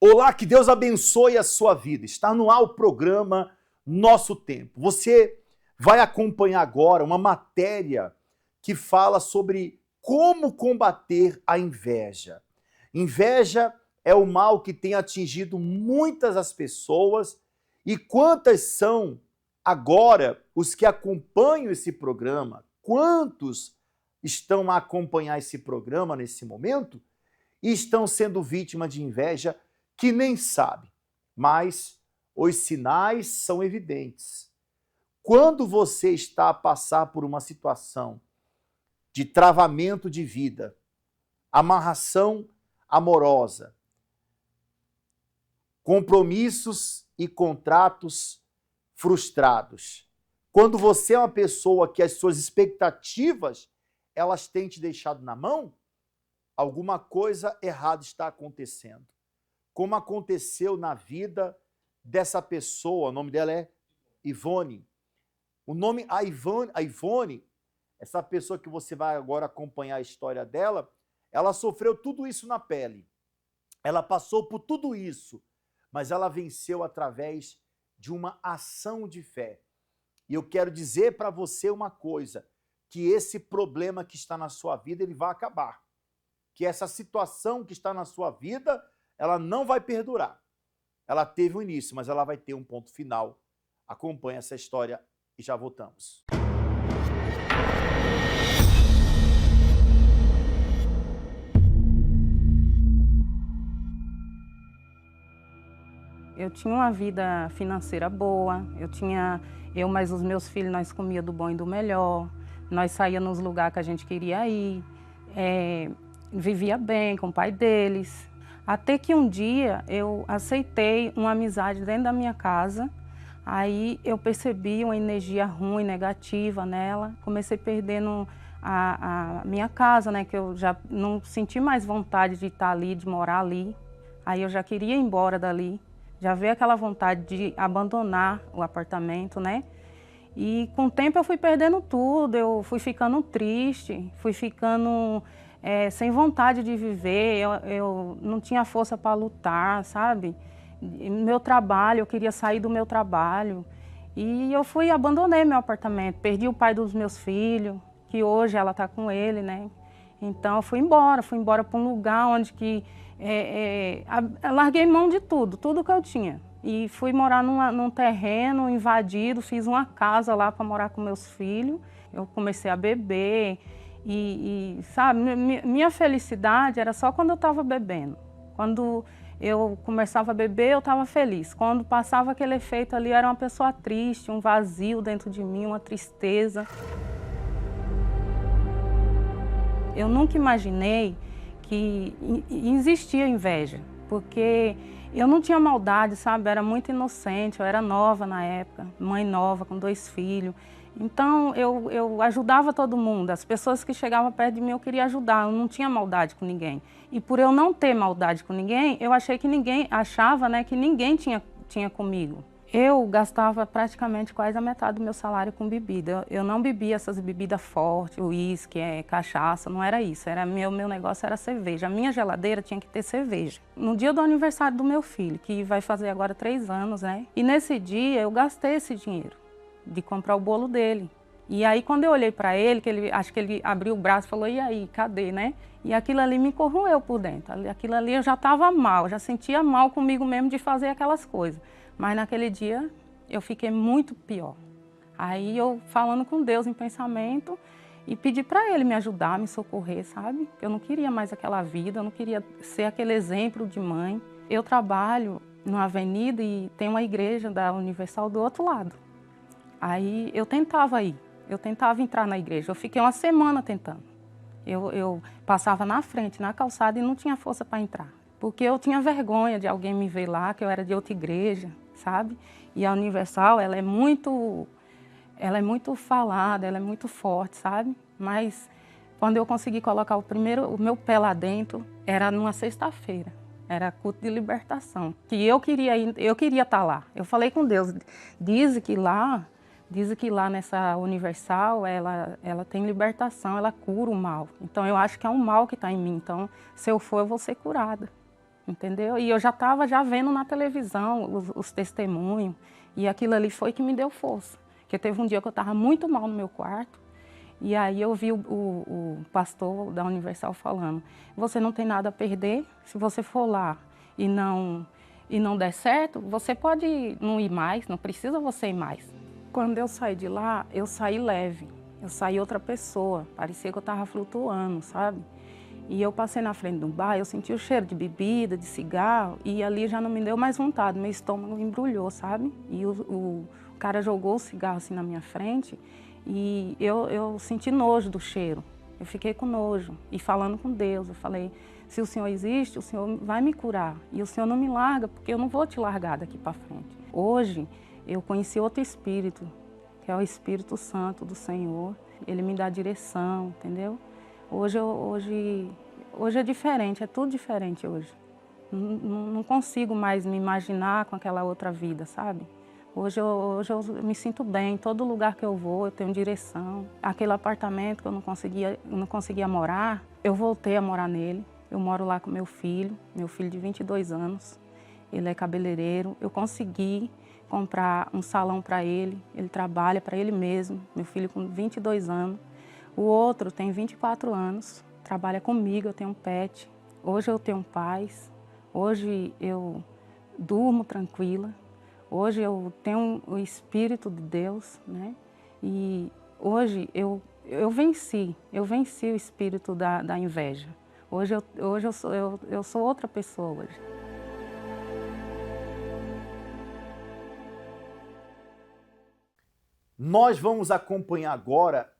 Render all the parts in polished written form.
Olá, que Deus abençoe a sua vida. Está no ar o programa Nosso Tempo. Você vai acompanhar agora uma matéria que fala sobre como combater a inveja. Inveja é o mal que tem atingido muitas as pessoas e quantas são agora os que acompanham esse programa? Quantos estão a acompanhar esse programa nesse momento e estão sendo vítima de inveja que nem sabe, mas os sinais são evidentes. Quando você está a passar por uma situação de travamento de vida, amarração amorosa, compromissos e contratos frustrados, quando você é uma pessoa que as suas expectativas elas têm te deixado na mão, alguma coisa errada está acontecendo. Como aconteceu na vida dessa pessoa, o nome dela é Ivone. O nome a Ivone, essa pessoa que você vai agora acompanhar a história dela, ela sofreu tudo isso na pele. Ela passou por tudo isso, mas ela venceu através de uma ação de fé. E eu quero dizer para você uma coisa, que esse problema que está na sua vida, ele vai acabar. Que essa situação que está na sua vida, ela não vai perdurar. Ela teve um início, mas ela vai ter um ponto final. Acompanhe essa história e já voltamos. Eu tinha uma vida financeira boa, eu mais os meus filhos, nós comia do bom e do melhor, nós saía nos lugares que a gente queria ir, vivia bem com o pai deles. Até que um dia eu aceitei uma amizade dentro da minha casa, aí eu percebi uma energia ruim, negativa nela, comecei perdendo a minha casa, né, que eu já não senti mais vontade de estar ali, de morar ali, aí eu já queria ir embora dali, já veio aquela vontade de abandonar o apartamento, né, e com o tempo eu fui perdendo tudo, eu fui ficando triste, fui ficando sem vontade de viver, eu não tinha força para lutar, sabe? Meu trabalho, eu queria sair do meu trabalho. E eu fui e abandonei meu apartamento, perdi o pai dos meus filhos, que hoje ela está com ele, né? Então eu fui embora para um lugar onde que larguei mão de tudo que eu tinha. E fui morar num terreno invadido, fiz uma casa lá para morar com meus filhos. Eu comecei a beber. Sabe, minha felicidade era só quando eu estava bebendo. Quando eu começava a beber, eu estava feliz. Quando passava aquele efeito ali, eu era uma pessoa triste, um vazio dentro de mim, uma tristeza. Eu nunca imaginei que existia inveja, porque eu não tinha maldade, sabe? Eu era muito inocente, eu era nova na época, mãe nova, com 2 filhos. Então, eu ajudava todo mundo. As pessoas que chegavam perto de mim, eu queria ajudar. Eu não tinha maldade com ninguém. E por eu não ter maldade com ninguém, eu achei que achava, né, que ninguém tinha comigo. Eu gastava praticamente quase a metade do meu salário com bebida. Eu não bebia essas bebidas fortes, uísque, cachaça, não era isso. Meu negócio era cerveja. A minha geladeira tinha que ter cerveja. No dia do aniversário do meu filho, que vai fazer agora 3 anos, né? E nesse dia eu gastei esse dinheiro de comprar o bolo dele. E aí quando eu olhei para ele, acho que ele abriu o braço e falou, e aí, cadê, né? E aquilo ali me corroeu por dentro. Aquilo ali eu já estava mal, já sentia mal comigo mesmo de fazer aquelas coisas. Mas naquele dia eu fiquei muito pior. Aí eu falando com Deus em pensamento e pedi para Ele me ajudar, me socorrer, sabe? Eu não queria mais aquela vida, eu não queria ser aquele exemplo de mãe. Eu trabalho numa avenida e tem uma igreja da Universal do outro lado. Aí eu tentava entrar na igreja, eu fiquei uma semana tentando. Eu passava na frente, na calçada e não tinha força para entrar. Porque eu tinha vergonha de alguém me ver lá, que eu era de outra igreja, sabe? E a Universal, ela é muito falada, ela é muito forte, sabe? Mas quando eu consegui colocar o meu pé lá dentro, era numa sexta-feira. Era culto de libertação, que eu queria estar lá. Eu falei com Deus, diz que lá nessa Universal, ela tem libertação, ela cura o mal. Então eu acho que é um mal que está em mim, então se eu for eu vou ser curada. entendeu? E eu já estava vendo na televisão os testemunhos, e aquilo ali foi que me deu força. Porque teve um dia que eu estava muito mal no meu quarto, e aí eu vi o pastor da Universal falando, você não tem nada a perder, se você for lá e não der certo, você pode não ir mais, não precisa você ir mais. Quando eu saí de lá, eu saí leve, eu saí outra pessoa, parecia que eu estava flutuando, sabe? E eu passei na frente de um bar, eu senti o cheiro de bebida, de cigarro, e ali já não me deu mais vontade, meu estômago embrulhou, sabe? E o cara jogou o cigarro assim na minha frente, e eu senti nojo do cheiro. Eu fiquei com nojo e falando com Deus. Eu falei, se o Senhor existe, o Senhor vai me curar. E o Senhor não me larga, porque eu não vou te largar daqui para frente. Hoje, eu conheci outro Espírito, que é o Espírito Santo do Senhor. Ele me dá direção, entendeu? Hoje é diferente, é tudo diferente hoje. Não consigo mais me imaginar com aquela outra vida, sabe? Hoje eu me sinto bem, em todo lugar que eu vou, eu tenho direção. Aquele apartamento que eu não conseguia morar, eu voltei a morar nele. Eu moro lá com meu filho de 22 anos. Ele é cabeleireiro. Eu consegui comprar um salão para ele trabalha para ele mesmo. Meu filho com 22 anos. O outro tem 24 anos, trabalha comigo, eu tenho um pet. Hoje eu tenho paz, hoje eu durmo tranquila. Hoje eu tenho o Espírito de Deus, né? E hoje eu venci o espírito da inveja. Hoje eu sou outra pessoa hoje. Nós vamos acompanhar agora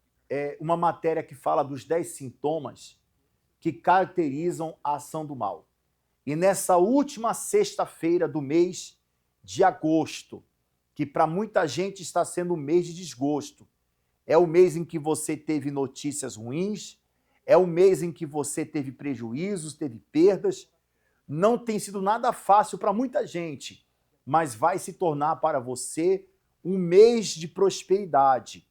uma matéria que fala dos 10 sintomas que caracterizam a ação do mal. E nessa última sexta-feira do mês de agosto, que para muita gente está sendo um mês de desgosto. É o mês em que você teve notícias ruins, é o mês em que você teve prejuízos, teve perdas. Não tem sido nada fácil para muita gente, mas vai se tornar para você um mês de prosperidade.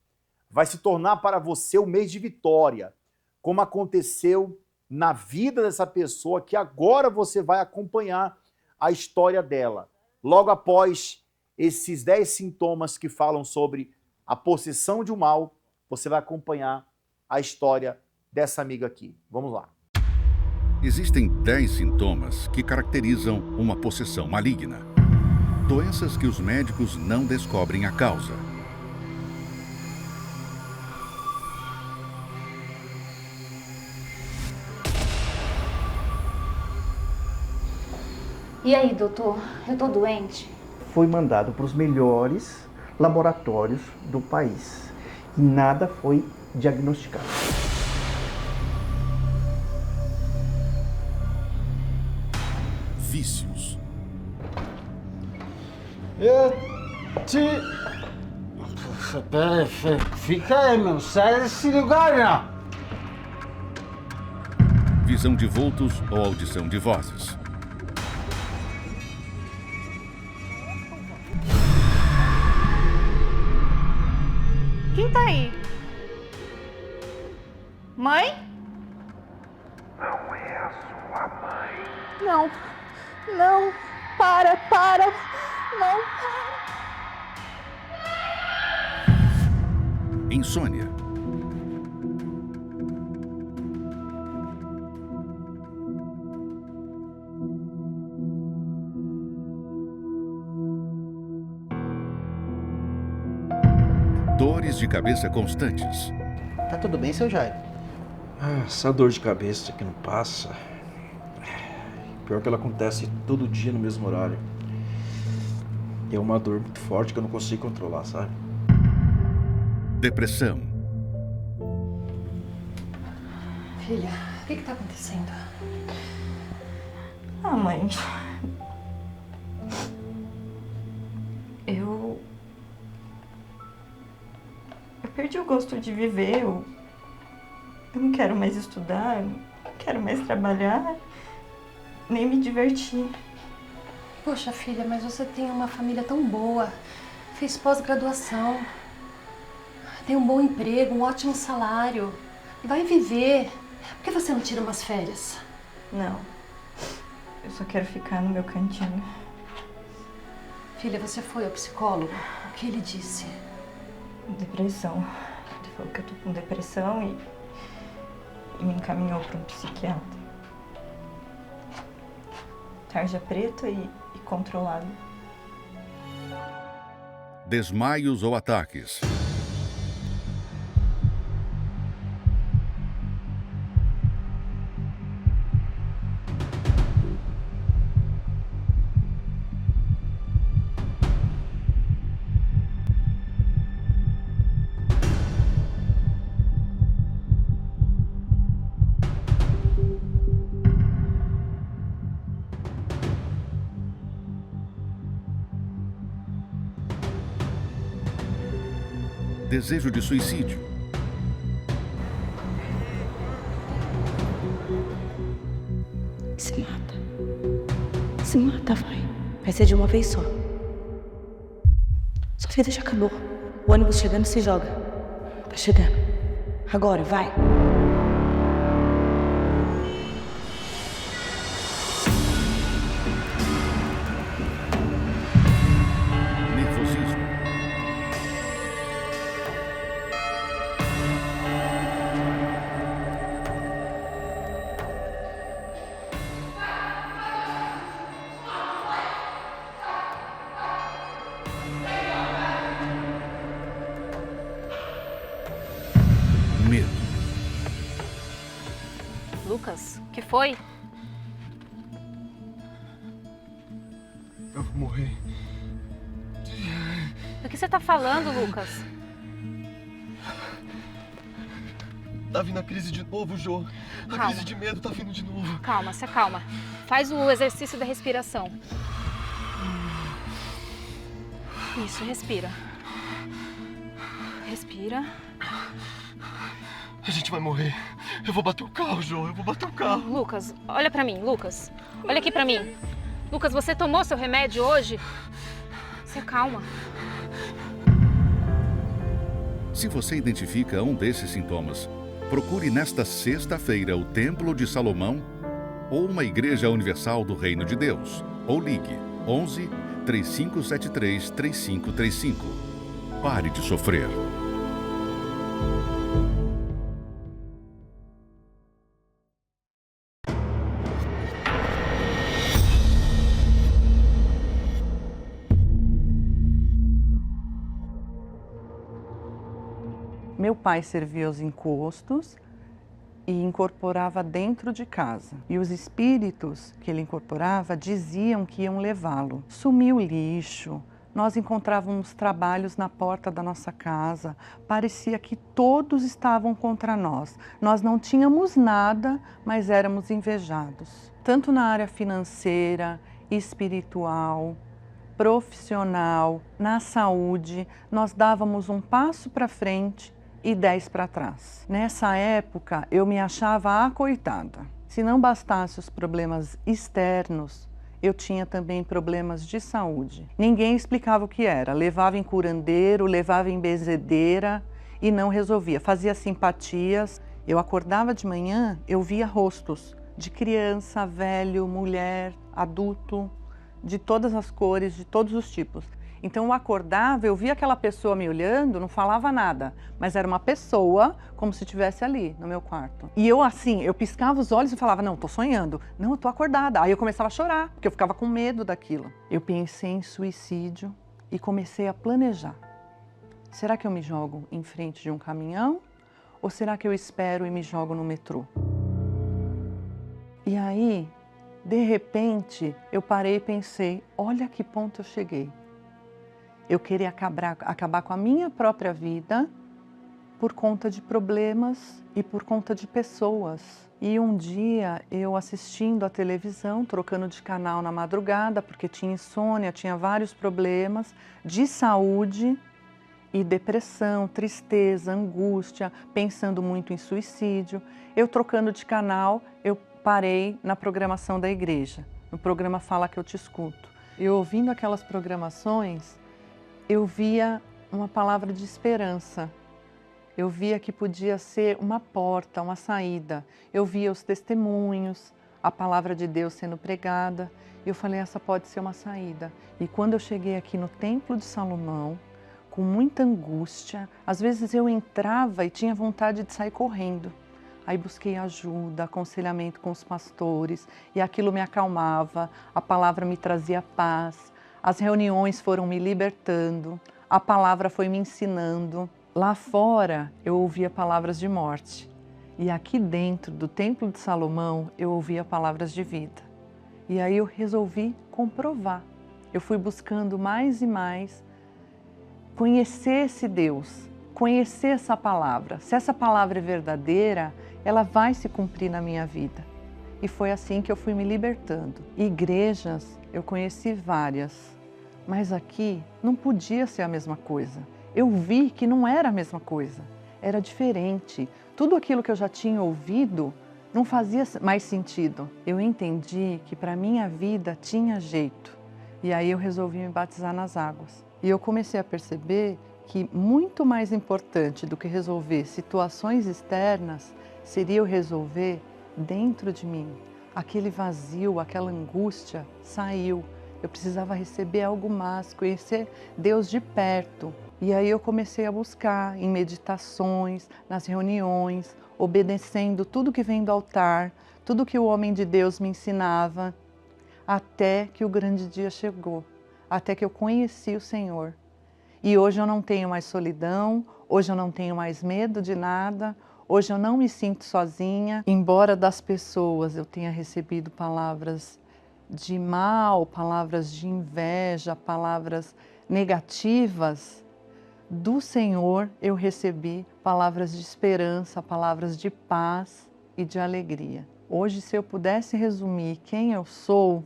Vai se tornar para você um mês de vitória, como aconteceu na vida dessa pessoa que agora você vai acompanhar a história dela. Logo após esses 10 sintomas que falam sobre a possessão de um mal, você vai acompanhar a história dessa amiga aqui. Vamos lá. Existem 10 sintomas que caracterizam uma possessão maligna. Doenças que os médicos não descobrem a causa. E aí, doutor? Eu tô doente? Foi mandado para os melhores laboratórios do país e nada foi diagnosticado. Vícios. Pera, fica aí, meu. Sai desse lugar, não. Visão de vultos ou audição de vozes. Quem tá aí? Mãe? Não é a sua mãe. Não. Não. Para. Não. Insônia. Dores de cabeça constantes. Tá tudo bem, seu Jairo? Essa dor de cabeça que não passa. Pior que ela acontece todo dia no mesmo horário. E é uma dor muito forte que eu não consigo controlar, sabe? Depressão. Filha, o que tá acontecendo? Mãe. Eu perdi o gosto de viver. Eu não quero mais estudar, não quero mais trabalhar, nem me divertir. Poxa, filha, mas você tem uma família tão boa. Fez pós-graduação. Tem um bom emprego, um ótimo salário. Vai viver. Por que você não tira umas férias? Não. Eu só quero ficar no meu cantinho. Filha, você foi ao psicólogo? O que ele disse? Depressão. Ele falou que eu tô com depressão e me encaminhou para um psiquiatra. Tarja preta e controlado. Desmaios ou ataques. Desejo de suicídio. Se mata. Se mata, vai. Vai ser de uma vez só. Sua vida já acabou. O ônibus chegando, se joga. Tá chegando. Agora, vai. Nervosismo. Medo. Lucas, o que foi? Eu vou morrer. Do que você tá falando, Lucas? Tá vindo a crise de novo, Jô. A Calma. crise de medo tá vindo de novo. Calma, se acalma. Faz o exercício da respiração. Isso, respira. Respira. A gente vai morrer. Eu vou bater o carro, Jô. Eu vou bater o carro. Lucas, olha pra mim, Lucas. Olha aqui pra mim. Lucas, você tomou seu remédio hoje? Se acalma. Se você identifica um desses sintomas, procure nesta sexta-feira o Templo de Salomão ou uma Igreja Universal do Reino de Deus. Ou ligue 11 3573 3535. Pare de sofrer. Meu pai servia os encostos e incorporava dentro de casa. E os espíritos que ele incorporava diziam que iam levá-lo. Sumiu o lixo, nós encontrávamos trabalhos na porta da nossa casa, parecia que todos estavam contra nós. Nós não tínhamos nada, mas éramos invejados. Tanto na área financeira, espiritual, profissional, na saúde, nós dávamos um passo para frente e 10 para trás. Nessa época, eu me achava a coitada. Se não bastasse os problemas externos, eu tinha também problemas de saúde. Ninguém explicava o que era. Levava em curandeiro, levava em benzedeira e não resolvia. Fazia simpatias. Eu acordava de manhã, eu via rostos de criança, velho, mulher, adulto, de todas as cores, de todos os tipos. Então eu acordava, eu via aquela pessoa me olhando, não falava nada, mas era uma pessoa como se estivesse ali no meu quarto. E eu assim, eu piscava os olhos e falava, não, tô sonhando, não, eu tô acordada. Aí eu começava a chorar, porque eu ficava com medo daquilo. Eu pensei em suicídio e comecei a planejar. Será que eu me jogo em frente de um caminhão? Ou será que eu espero e me jogo no metrô? E aí, de repente, eu parei e pensei, olha que ponto eu cheguei. Eu queria acabar com a minha própria vida por conta de problemas e por conta de pessoas. E um dia, eu assistindo a televisão, trocando de canal na madrugada, porque tinha insônia, tinha vários problemas de saúde e depressão, tristeza, angústia, pensando muito em suicídio. Eu trocando de canal, eu parei na programação da igreja, no programa Fala Que Eu Te Escuto. Eu ouvindo aquelas programações, eu via uma palavra de esperança. Eu via que podia ser uma porta, uma saída. Eu via os testemunhos, a palavra de Deus sendo pregada. E eu falei, essa pode ser uma saída. E quando eu cheguei aqui no Templo de Salomão, com muita angústia, às vezes eu entrava e tinha vontade de sair correndo. Aí busquei ajuda, aconselhamento com os pastores, e aquilo me acalmava, a palavra me trazia paz, as reuniões foram me libertando, a palavra foi me ensinando. Lá fora eu ouvia palavras de morte, e aqui dentro do Templo de Salomão eu ouvia palavras de vida. E aí eu resolvi comprovar. Eu fui buscando mais e mais conhecer esse Deus, conhecer essa palavra. Se essa palavra é verdadeira, ela vai se cumprir na minha vida. E foi assim que eu fui me libertando. Igrejas, eu conheci várias, mas aqui não podia ser a mesma coisa. Eu vi que não era a mesma coisa, era diferente. Tudo aquilo que eu já tinha ouvido não fazia mais sentido. Eu entendi que para minha vida tinha jeito. E aí eu resolvi me batizar nas águas. E eu comecei a perceber que muito mais importante do que resolver situações externas seria eu resolver dentro de mim. Aquele vazio, aquela angústia saiu. Eu precisava receber algo mais, conhecer Deus de perto. E aí eu comecei a buscar em meditações, nas reuniões, obedecendo tudo que vem do altar, tudo que o homem de Deus me ensinava, até que o grande dia chegou, até que eu conheci o Senhor. E hoje eu não tenho mais solidão, hoje eu não tenho mais medo de nada, hoje eu não me sinto sozinha. Embora das pessoas eu tenha recebido palavras de mal, palavras de inveja, palavras negativas, do Senhor eu recebi palavras de esperança, palavras de paz e de alegria. Hoje, se eu pudesse resumir quem eu sou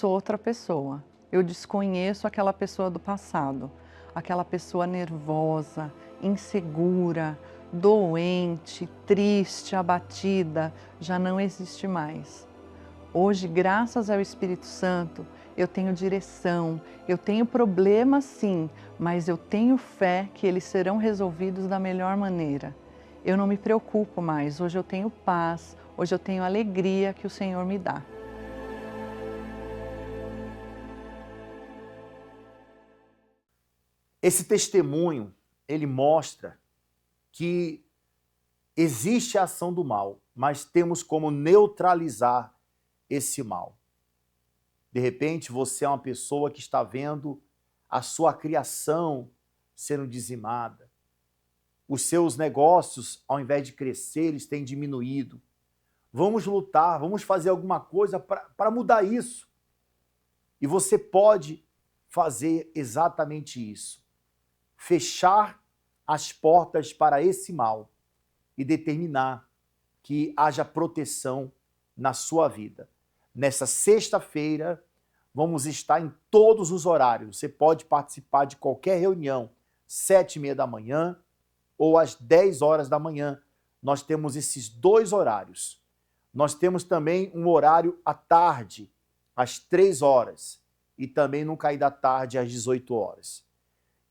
outra pessoa. Eu desconheço aquela pessoa do passado, aquela pessoa nervosa, insegura, doente, triste, abatida, já não existe mais. Hoje, graças ao Espírito Santo, eu tenho direção, eu tenho problemas sim, mas eu tenho fé que eles serão resolvidos da melhor maneira. Eu não me preocupo mais, hoje eu tenho paz, hoje eu tenho alegria que o Senhor me dá. Esse testemunho, ele mostra que existe a ação do mal, mas temos como neutralizar esse mal. De repente, você é uma pessoa que está vendo a sua criação sendo dizimada. Os seus negócios, ao invés de crescer, eles têm diminuído. Vamos lutar, vamos fazer alguma coisa para mudar isso. E você pode fazer exatamente isso. Fechar as portas para esse mal e determinar que haja proteção na sua vida. Nessa sexta-feira, vamos estar em todos os horários. Você pode participar de qualquer reunião, 7h30 da manhã ou às 10 horas da manhã. Nós temos esses 2 horários. Nós temos também um horário à tarde, às 3 horas, e também no cair da tarde, às 18 horas.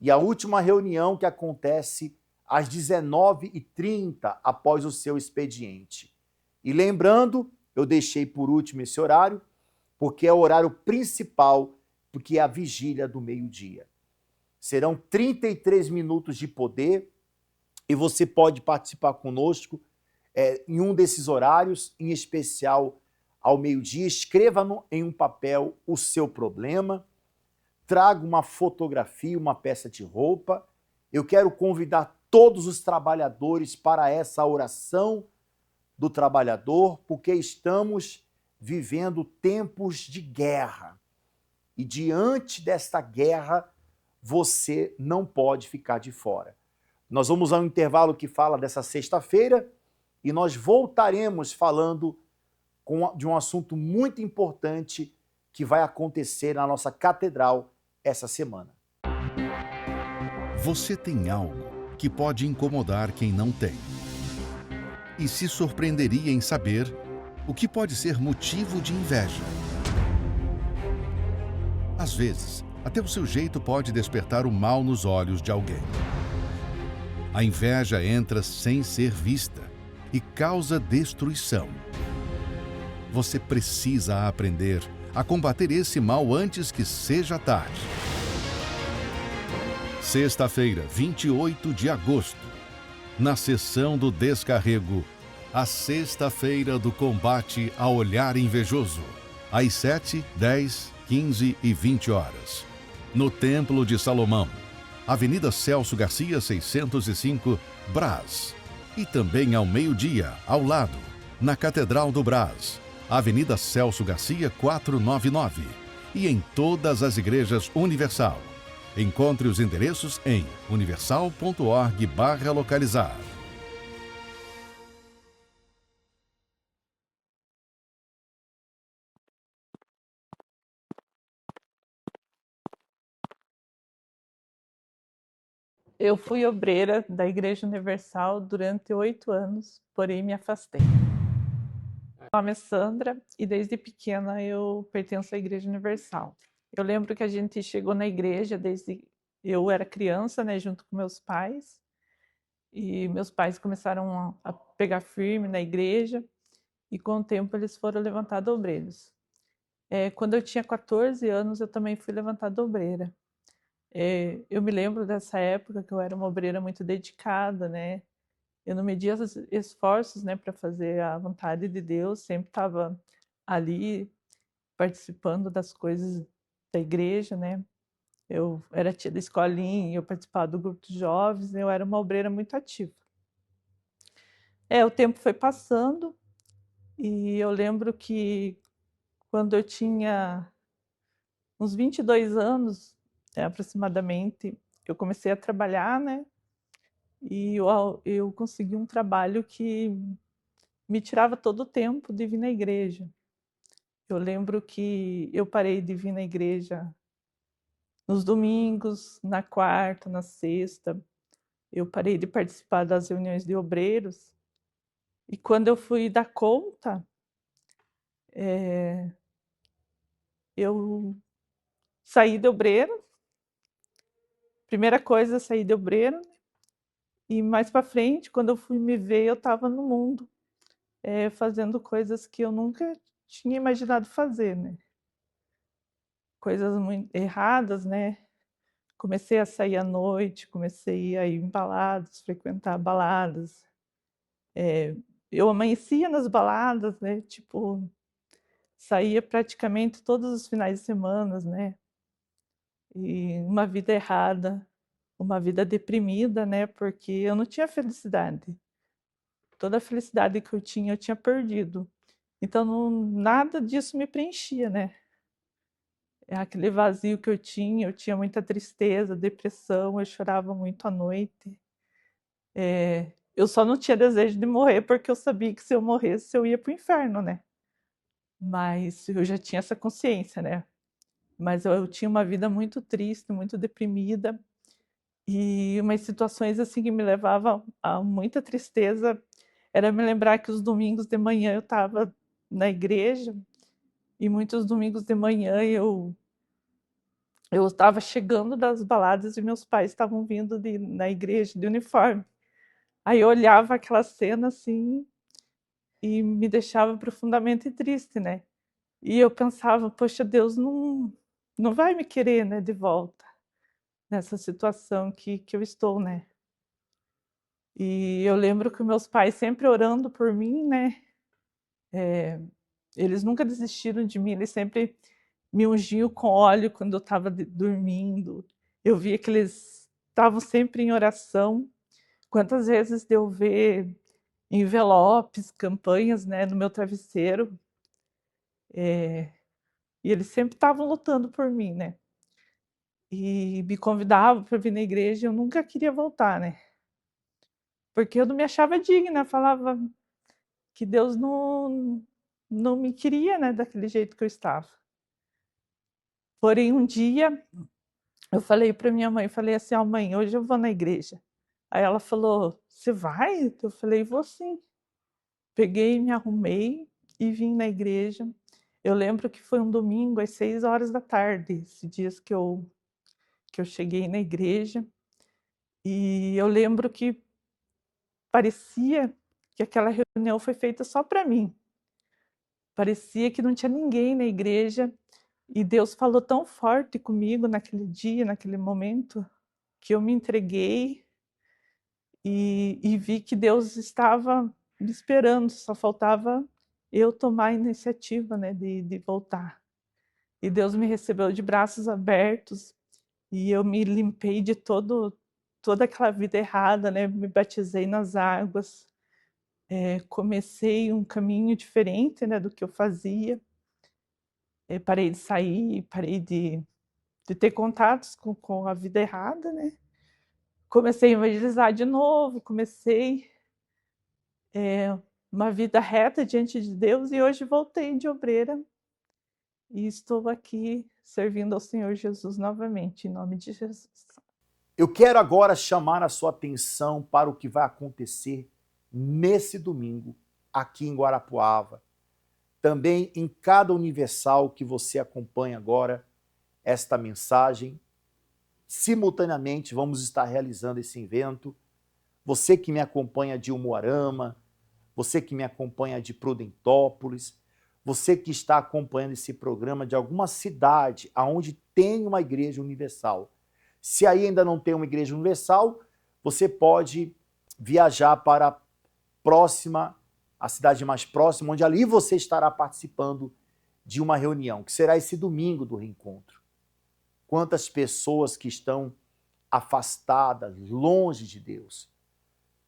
E a última reunião que acontece às 19h30, após o seu expediente. E lembrando, eu deixei por último esse horário, porque é o horário principal, porque é a vigília do meio-dia. Serão 33 minutos de poder e você pode participar conosco em um desses horários, em especial ao meio-dia. Escreva em um papel o seu problema, traga uma fotografia, uma peça de roupa. Eu quero convidar todos os trabalhadores para essa oração do trabalhador, porque estamos vivendo tempos de guerra. E diante desta guerra, você não pode ficar de fora. Nós vamos a um intervalo que fala dessa sexta-feira e nós voltaremos falando de um assunto muito importante que vai acontecer na nossa catedral essa semana. Você tem algo que pode incomodar quem não tem. E se surpreenderia em saber o que pode ser motivo de inveja. Às vezes, até o seu jeito pode despertar o mal nos olhos de alguém. A inveja entra sem ser vista e causa destruição. Você precisa aprender a combater esse mal antes que seja tarde. Sexta-feira, 28 de agosto, na sessão do descarrego, a sexta-feira do combate ao olhar invejoso, às 7, 10, 15 e 20 horas, no Templo de Salomão, Avenida Celso Garcia, 605, Brás. E também ao meio-dia, ao lado, na Catedral do Brás, Avenida Celso Garcia, 499. E em todas as igrejas Universal. Encontre os endereços em universal.org/localizar. Eu fui obreira da Igreja Universal durante 8 anos, porém me afastei. Meu nome é Sandra e desde pequena eu pertenço à Igreja Universal. Eu lembro que a gente chegou na igreja desde eu era criança, né, junto com meus pais. E meus pais começaram a pegar firme na igreja e com o tempo eles foram levantados obreiros. Quando eu tinha 14 anos eu também fui levantada obreira. Eu me lembro dessa época que eu era uma obreira muito dedicada, né? Eu não media esforços, né, para fazer a vontade de Deus, sempre estava ali participando das coisas da igreja, né? Eu era tia da escolinha, eu participava do grupo de jovens, eu era uma obreira muito ativa. O tempo foi passando e eu lembro que quando eu tinha uns 22 anos, aproximadamente, eu comecei a trabalhar, né? E eu consegui um trabalho que me tirava todo o tempo de vir na igreja. Eu lembro que eu parei de vir na igreja nos domingos, na quarta, na sexta. Eu parei de participar das reuniões de obreiros. E quando eu fui dar conta, eu saí de obreira. Primeira coisa, saí de obreira. E mais para frente, quando eu fui me ver, eu estava no mundo, fazendo coisas que eu nunca tinha imaginado fazer, né? Coisas muito erradas, né? Comecei a sair à noite, comecei a ir em baladas, frequentar baladas. Eu amanhecia nas baladas, né? Tipo, saía praticamente todos os finais de semana, né? E uma vida errada, uma vida deprimida, né? Porque eu não tinha felicidade. Toda a felicidade que eu tinha perdido. Então, nada disso me preenchia, né? Aquele vazio que eu tinha muita tristeza, depressão, eu chorava muito à noite. Eu só não tinha desejo de morrer porque eu sabia que se eu morresse eu ia para o inferno, né? Mas eu já tinha essa consciência, né? Mas eu tinha uma vida muito triste, muito deprimida e umas situações assim que me levavam a muita tristeza era me lembrar que os domingos de manhã eu estava na igreja e muitos domingos de manhã eu estava chegando das baladas e meus pais estavam vindo na igreja de uniforme. Aí eu olhava aquela cena assim e me deixava profundamente triste, né? E eu pensava, poxa, Deus não vai me querer, né, de volta nessa situação que eu estou, né? E eu lembro que meus pais sempre orando por mim, né? Eles nunca desistiram de mim, eles sempre me ungiam com óleo quando eu estava dormindo. Eu via que eles estavam sempre em oração. Quantas vezes deu ver envelopes, campanhas, né, no meu travesseiro. E eles sempre estavam lutando por mim, né? E me convidavam para vir na igreja e eu nunca queria voltar, né? Porque eu não me achava digna, falava que Deus não me queria, né, daquele jeito que eu estava. Porém, um dia eu falei para minha mãe, falei assim, mãe, hoje eu vou na igreja. Aí ela falou, você vai? Eu falei, vou sim. Peguei, me arrumei e vim na igreja. Eu lembro que foi um domingo às 6 horas da tarde, esses dias que eu cheguei na igreja. E eu lembro que parecia que aquela reunião foi feita só para mim. parecia que não tinha ninguém na igreja. E Deus falou tão forte comigo naquele dia, naquele momento, que eu me entreguei e vi que Deus estava me esperando, só faltava eu tomar a iniciativa, né, de voltar. E Deus me recebeu de braços abertos e eu me limpei de toda aquela vida errada, né, me batizei nas águas, comecei um caminho diferente, né, do que eu fazia. Parei de sair, parei de ter contatos com a vida errada, né? Comecei a evangelizar de novo, comecei uma vida reta diante de Deus e hoje voltei de obreira e estou aqui servindo ao Senhor Jesus novamente, em nome de Jesus. Eu quero agora chamar a sua atenção para o que vai acontecer nesse domingo, aqui em Guarapuava. Também em cada Universal que você acompanha agora esta mensagem. Simultaneamente vamos estar realizando esse evento. Você que me acompanha de Umuarama, você que me acompanha de Prudentópolis, você que está acompanhando esse programa de alguma cidade onde tem uma igreja universal. Se aí ainda não tem uma igreja universal, você pode viajar para a cidade mais próxima, onde ali você estará participando de uma reunião, que será esse domingo do reencontro. Quantas pessoas que estão afastadas, longe de Deus.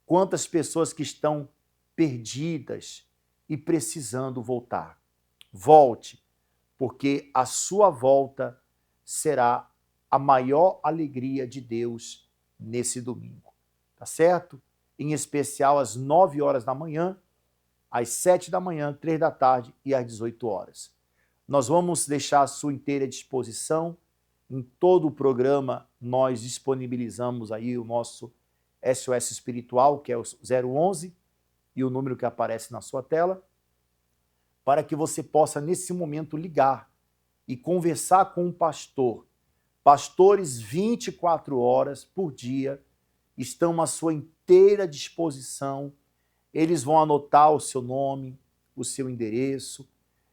Quantas pessoas que estão perdidas e precisando voltar. Volte, porque a sua volta será a maior alegria de Deus nesse domingo. Tá certo? Em especial às 9 horas da manhã, às 7 da manhã, 3 da tarde e às 18 horas. Nós vamos deixar à sua inteira disposição. Em todo o programa, nós disponibilizamos aí o nosso SOS Espiritual, que é o 011, e o número que aparece na sua tela, para que você possa, nesse momento, ligar e conversar com um pastor. Pastores 24 horas por dia estão à sua inteira disposição. Eles vão anotar o seu nome, o seu endereço,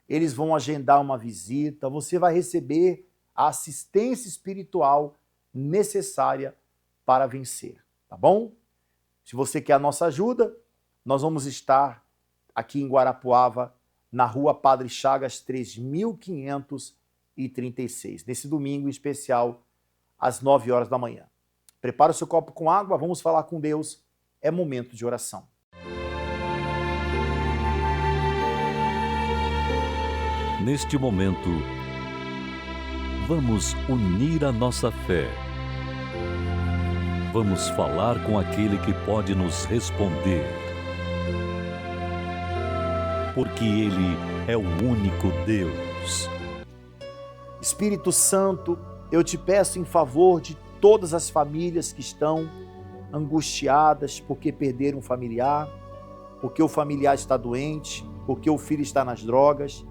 eles vão agendar uma visita, você vai receber a assistência espiritual necessária para vencer, tá bom? Se você quer a nossa ajuda, nós vamos estar aqui em Guarapuava, na Rua Padre Chagas, 3536, nesse domingo em especial, às 9 horas da manhã. Prepara o seu copo com água, vamos falar com Deus, é momento de oração. Neste momento, vamos unir a nossa fé. Vamos falar com aquele que pode nos responder. Porque Ele é o único Deus. Espírito Santo, eu te peço em favor de todas as famílias que estão angustiadas porque perderam um familiar, porque o familiar está doente, porque o filho está nas drogas,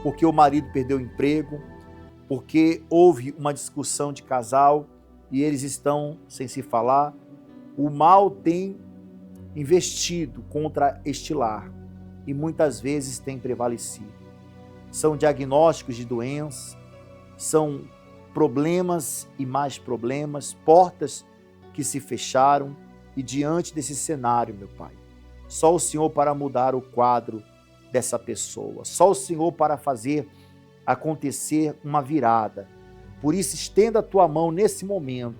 porque o marido perdeu o emprego, porque houve uma discussão de casal e eles estão sem se falar. O mal tem investido contra este lar e muitas vezes tem prevalecido. São diagnósticos de doenças, são problemas e mais problemas, portas que se fecharam e diante desse cenário, meu Pai, só o Senhor para mudar o quadro dessa pessoa, só o Senhor para fazer acontecer uma virada. Por isso, estenda a tua mão nesse momento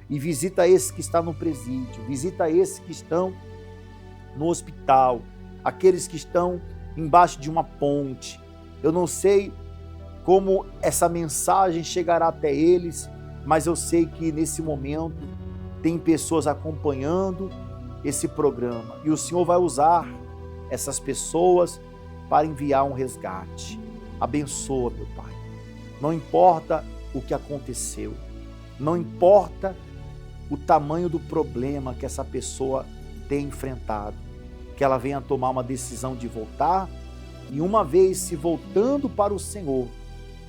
e visita esse que está no presídio, visita esses que estão no hospital, aqueles que estão embaixo de uma ponte. Eu não sei como essa mensagem chegará até eles, mas eu sei que nesse momento tem pessoas acompanhando esse programa e o Senhor vai usar essas pessoas para enviar um resgate. Abençoa, meu Pai. Não importa o que aconteceu, não importa o tamanho do problema que essa pessoa tem enfrentado, que ela venha tomar uma decisão de voltar e uma vez se voltando para o Senhor,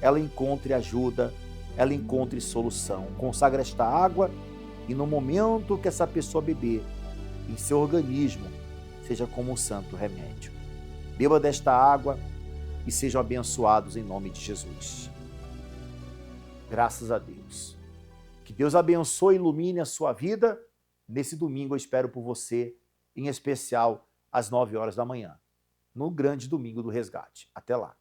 ela encontre ajuda, ela encontre solução. Consagra esta água e no momento que essa pessoa beber, em seu organismo, seja como um santo remédio. Beba desta água e sejam abençoados em nome de Jesus. Graças a Deus. Que Deus abençoe e ilumine a sua vida. Nesse domingo eu espero por você, em especial às 9 horas da manhã, no grande domingo do resgate. Até lá.